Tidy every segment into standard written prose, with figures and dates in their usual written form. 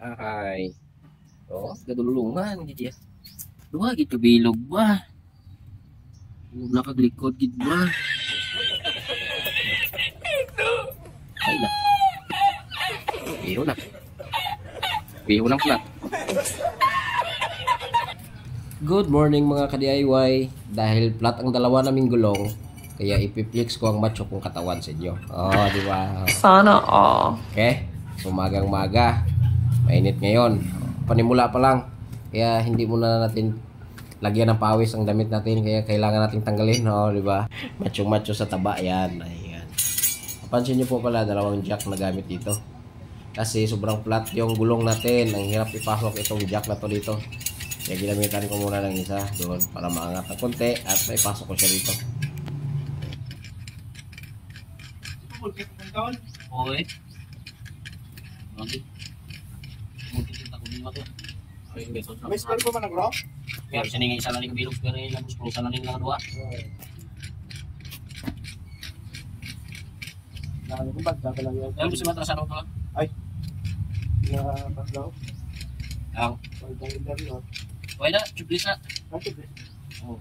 Ay. Oh, gadulungan gid ya. Duha gid kabilog ba? Nakaglikod gid ba? Ay na. Iyo na. Iyo lang pala. Good morning mga ka-DIY. Dahil flat ang dalawa naming gulong, kaya ipiflex ko ang macho kong katawan sa inyo. Oh, di ba? Sana all. Okay? So magang-maga. Mainit ngayon. Panimula pa lang. Kaya hindi muna natin lagyan ng pawis ang damit natin, kaya kailangan nating tanggalin, oh, di ba? Macho-macho sa taba 'yan. Ayan. Napansin niyo po pala dalawang jack na gamit dito. Kasi sobrang flat yung gulong natin. Ang hirap ipasok itong jack na to dito. Kaya ginamitan ko muna ng isa doon para maangat ng konti at may pasok ko siya dito. Okay. May spell ko man bro? Pero siningi isa lang ni kabilog pero ilang pusa lang nila dua. Lalo ko bag lang yun. Pero gusto matras ano to? Ay. Ya paglaw. Ang Pagdaw interview. wala, chuplis na. Kasi bes. Oh.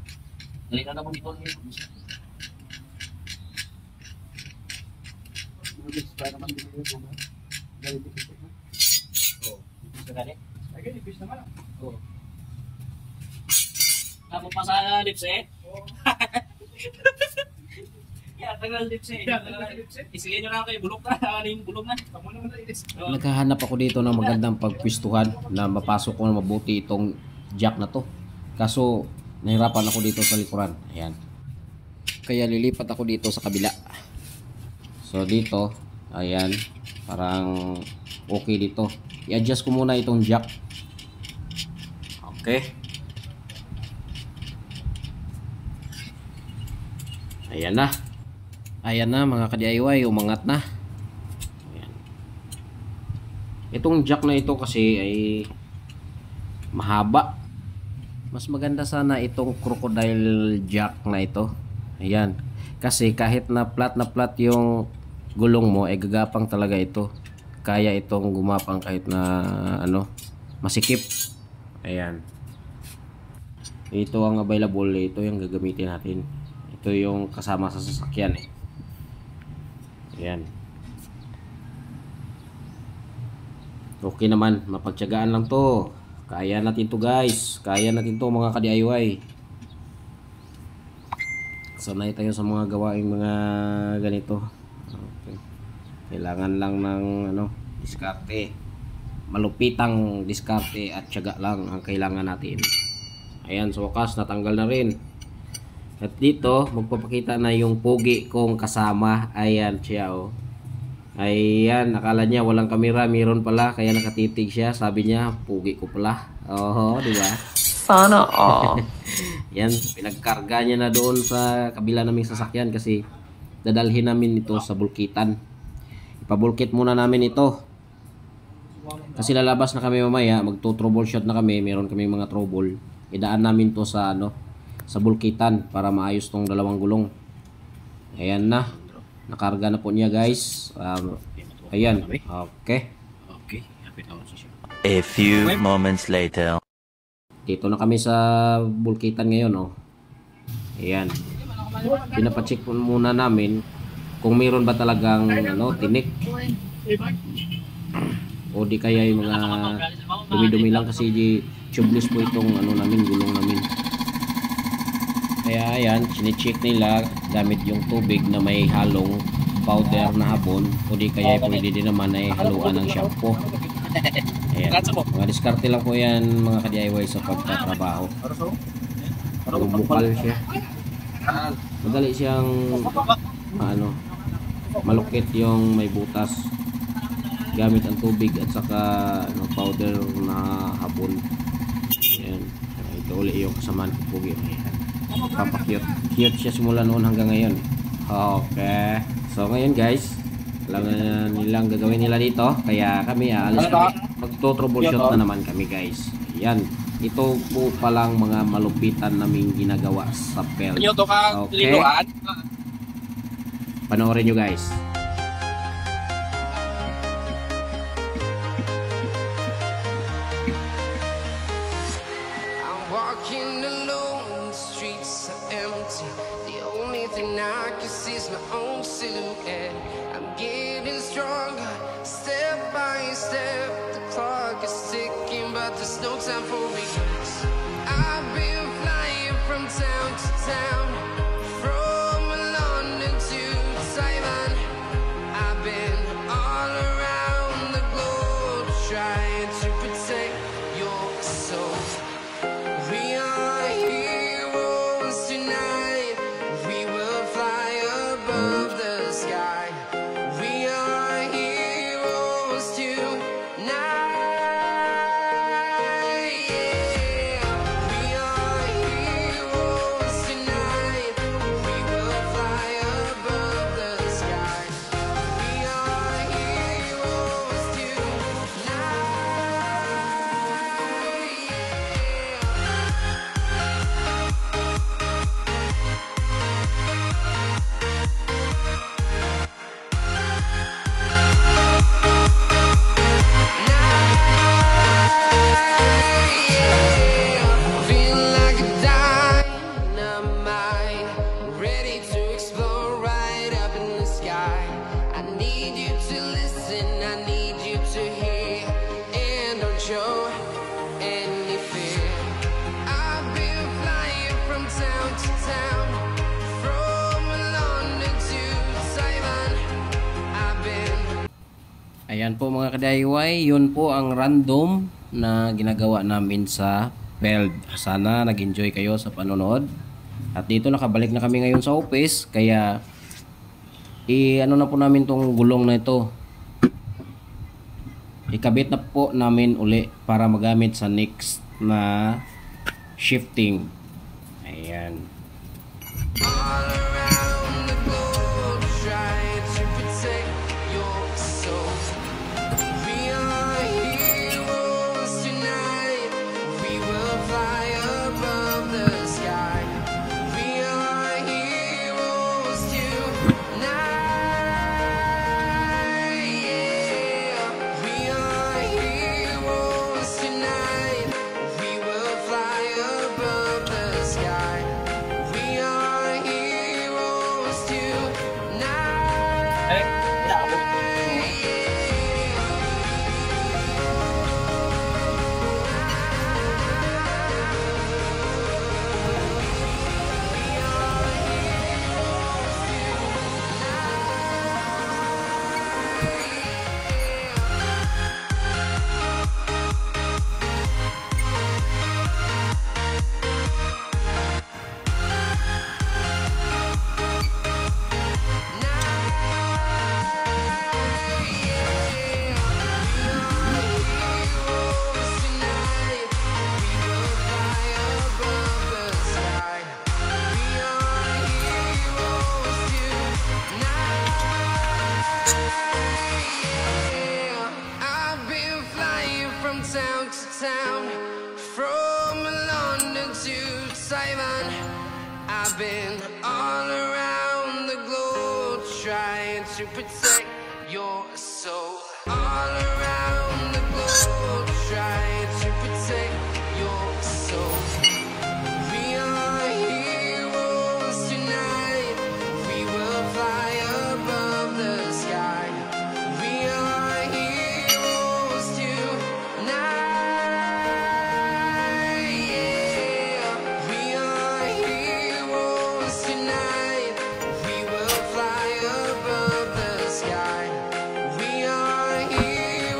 Dali na mo dito ni. Bilis pa naman dito yung mga. Dali dito. Oh. Gusto ka ni? Ay, ibis naman. Oh. Kamu pa sa lips eh? Oo. Ya, tagal lips eh. Isigin nyo na kayo, bulok na. Aning bulok na. Kamu naman na ilis. Naghahanap ako dito ng magandang pagpwistuhan na mapasok ko na mabuti itong jack na to. Kaso nahirapan ako dito sa likuran. Ayan. Kaya lilipat ako dito sa kabila. So dito, ayan, parang okay dito. I-adjust ko muna itong jack. Okay. Ayan na. Ayan na mga ka-DIY, umangat na. Ayan. Itong jack na ito kasi ay mahaba. Mas maganda sana itong crocodile jack na ito. Ayan. Kasi kahit na flat yung gulong mo, ay gagapang talaga ito. Kaya itong gumapang kahit na ano, masikip. Ayan. Ito ang available, ito yung gagamitin natin. Ito yung kasama sa sasakyan eh. Ayan. Okay naman, mapagtiyagaan lang to. Kaya natin to guys. Kaya natin to mga ka-DIY. Sanay tayo sa mga gawaing mga ganito. Okay. Kailangan lang ng ano, diskarte. Malupitang diskarte at tiyaga lang ang kailangan natin. Ayan, sa wakas natanggal na rin. At dito magpapakita na yung pogi kong kasama. Ayan siya oh. Ayan, akala niya walang kamera, meron pala, kaya nakatitig siya. Sabi niya, pugi ko pala. Oo, di ba? Sana all. Yan, pinagkarga niya na doon sa kabila naming sasakyan kasi dadalhin namin ito sa bulkitan. Ipabulkit muna namin ito. Kasi lalabas na kami mamaya, magto-troubleshoot na kami, meron kami mga trouble. Idaan namin to sa ano, sa bulkitan para maayos tong dalawang gulong. Ayan na. Nakarga na po niya guys. Ayan. Okay. Okay. Hapit ako sa siya. A few moments later. Dito na kami sa bulkitan ngayon oh. Ayan. Pinapacheck muna namin kung mayroon ba talagang ano, tinik. O di kaya yung mga dumi-dumi lang kasi tubeless po itong ano namin, gulong namin. Kaya ayan, sinicheck nila gamit yung tubig na may halong powder na hapon o di kaya pwede din naman ay haluan ng shampoo. Ayan. Mga diskarte lang po yan mga ka-DIY sa pagtatrabaho. Bukal siya. Madali siyang ano, malukit yung may butas gamit ang tubig at saka ano, powder na hapon. Ayan. Ito ulit yung kasamaan ng pugi. Papakyut. Cute siya simula noon hanggang ngayon. Okay. So ngayon guys, alam na nilang gagawin nila dito. Kaya kami aalis kami. Magto-troubleshoot na naman kami guys. Yan. Ito po palang mga malupitan naming ginagawa sa pel. Okay. Panoorin nyo guys. chase my own silhouette. I'm getting stronger, step by step. The clock is ticking, but there's no time for regrets. I've been flying from town to town, from London to Taiwan. I've been all around the globe, trying to protect your soul. We are heroes tonight. We will fly above the sky. We are heroes tonight. Yeah. We are heroes tonight. We will fly above the sky. We are heroes tonight. Feel like a dynamite, ready to explode right up in the sky. I need you to listen, I need you to hear, and don't show any fear. I've been flying from town to town, from London to Taiwan. I've been Ayan po mga ka-DIY, yun po ang random na ginagawa namin sa Peld. Sana nag-enjoy kayo sa panonood. At dito nakabalik na kami ngayon sa office, kaya ano na po namin tong gulong na ito. Ikabit na po namin uli para magamit sa next na shifting. Ayan. all around the globe, trying to protect your soul. We are heroes tonight. We will fly above the sky. We are heroes tonight. Yeah. We are heroes tonight. We will fly above the sky. We are heroes tonight. Yeah. I've been flying from town to town, from London to Taiwan. I've been all around the globe, trying to protect your soul. All around the globe, trying to protect your soul. We are heroes tonight. We will fly above the sky. We are heroes tonight. Yeah. We are heroes tonight. We will fly above the sky. We are heroes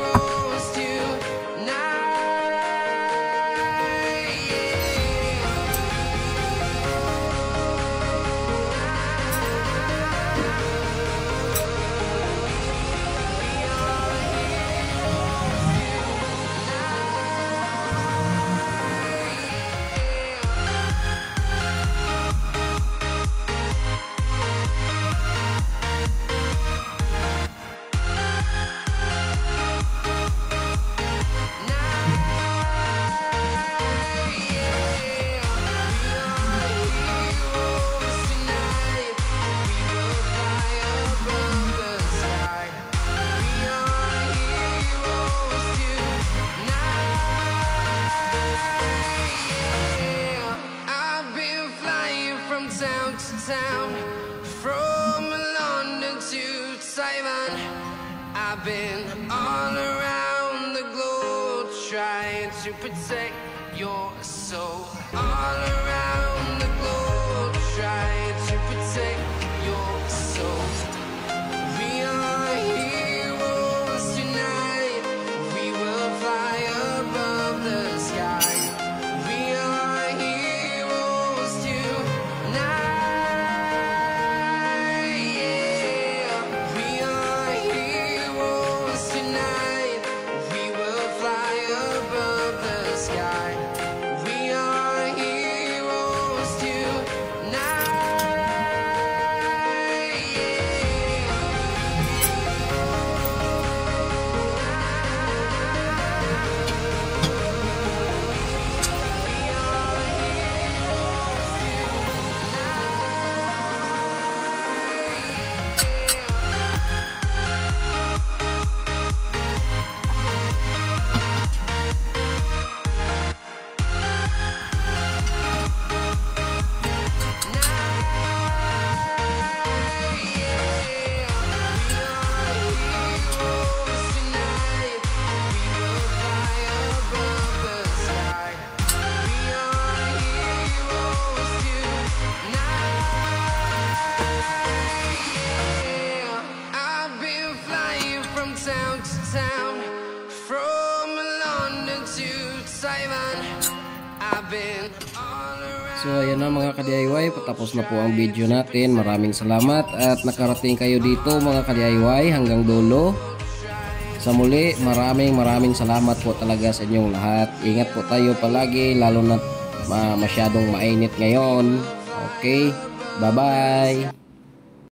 been all around the globe trying to protect your soul. All around the globe trying to protect your soul. We are heroes tonight. We will fly above the sky. We are heroes tonight. Yeah. We are heroes tonight. We will fly above the sky. We are heroes tonight. I've been flying from town to town, from London to Taiwan. I've been all around. So ayan na mga ka-DIY, patapos na po ang video natin. Maraming salamat at nakarating kayo dito mga ka-DIY hanggang dulo. Sa muli, maraming salamat po talaga sa inyong lahat. Ingat po tayo palagi, lalo na masyadong mainit ngayon. Okay, bye-bye!